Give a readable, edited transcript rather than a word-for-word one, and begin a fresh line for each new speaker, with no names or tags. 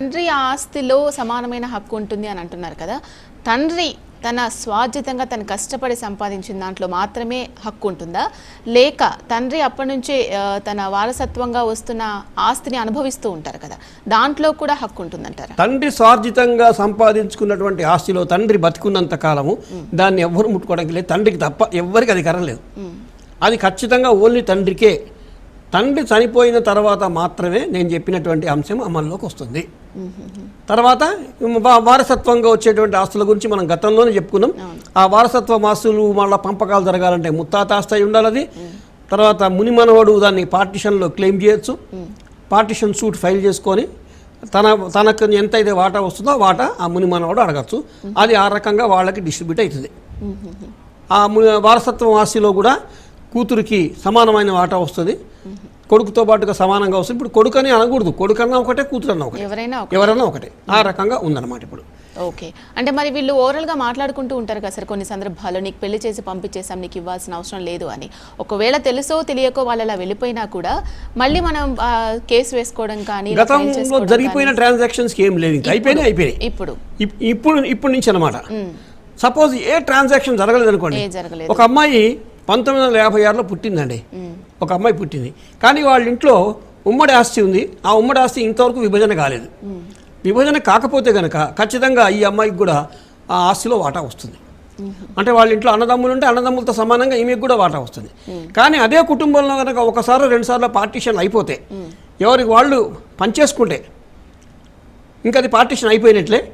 తండ్రి ఆస్తిలో సమానమైన హక్కు ఉంటుంది అని అంటున్నారు కదా. తండ్రి తన స్వార్జితంగా తను కష్టపడి సంపాదించిన దాంట్లో మాత్రమే హక్కు ఉంటుందా, లేక తండ్రి అప్పటి నుంచే తన వారసత్వంగా వస్తున్న ఆస్తిని అనుభవిస్తూ ఉంటారు కదా, దాంట్లో కూడా హక్కు ఉంటుందంటారా?
తండ్రి స్వార్జితంగా సంపాదించుకున్నటువంటి ఆస్తిలో తండ్రి బతికున్నంత కాలము దాన్ని ఎవ్వరు ముట్టుకోవడానికి లేదు, తండ్రికి తప్ప ఎవ్వరికి అధికారం లేదు. అది ఖచ్చితంగా ఓన్లీ తండ్రికే. తండ్రి చనిపోయిన తర్వాత మాత్రమే నేను చెప్పినటువంటి అంశం అమల్లోకి వస్తుంది. తర్వాత వారసత్వంగా వచ్చేటువంటి ఆస్తుల గురించి మనం గతంలోనే చెప్పుకున్నాం. ఆ వారసత్వ ఆస్తులు మళ్ళీ పంపకాలు జరగాలంటే ముత్తాత ఆస్తి అయి ఉండాలి అది. తర్వాత మునిమనవడు దాన్ని పార్టిషన్లో క్లెయిమ్ చేయొచ్చు. పార్టిషన్ సూట్ ఫైల్ చేసుకొని తనకు ఎంతైతే వాటా వస్తుందో వాటా ఆ మునిమనవడు అడగచ్చు. అది ఆ రకంగా వాళ్ళకి డిస్ట్రిబ్యూట్ అవుతుంది. ఆ వారసత్వం ఆస్తిలో కూడా కూతురికి సమానమైన వాటా వస్తుంది, కొడుకుతో పాటుగా సమానంగా వస్తుంది. ఇప్పుడు కొడుకు అని అనకూడదు, కొడుకు అన్నా ఒకటే, కూతురు అన్నా ఒకటే, ఎవరన్నా ఒకటే. ఆ రకంగా ఉందన్నమాట ఇప్పుడు.
ఓకే, అంటే మరి వీళ్ళు ఓవరాల్గా మాట్లాడుకుంటూ ఉంటారు కదా సార్ కొన్ని సందర్భాల్లో, నీకు పెళ్లి చేసి పంపించేసాం, నీకు ఇవ్వాల్సిన అవసరం లేదు అని. ఒకవేళ తెలుసో తెలియకో వాళ్ళు అలా వెళ్ళిపోయినా కూడా మళ్ళీ మనం కేసు వేసుకోవడం కానీ,
గతంలో జరిగిపోయిన ట్రాన్సాక్షన్స్ ఏం లేవు, ఇంకా అయిపోయినాయి. ఇప్పుడు నుంచి అనమాట. సపోజ్ ఏ ట్రాన్సాక్షన్ జరగలేదు అనుకోండి, ఒక అమ్మాయి 1956లో పుట్టిందండి, ఒక అమ్మాయి పుట్టింది, కానీ వాళ్ళ ఇంట్లో ఉమ్మడి ఆస్తి ఉంది. ఆ ఉమ్మడి ఆస్తి ఇంతవరకు విభజన కాలేదు. విభజన కాకపోతే కనుక ఖచ్చితంగా ఈ అమ్మాయికి కూడా ఆ ఆస్తిలో వాటా వస్తుంది. అంటే వాళ్ళ ఇంట్లో అన్నదమ్ములు ఉంటే అన్నదమ్ములతో సమానంగా ఈమెకు కూడా వాటా వస్తుంది. కానీ అదే కుటుంబంలో కనుక ఒకసారి 2 సార్లు పార్టీషన్ అయిపోతే, ఎవరికి వాళ్ళు పనిచేసుకుంటే ఇంకా అది పార్టీషన్ అయిపోయినట్లే.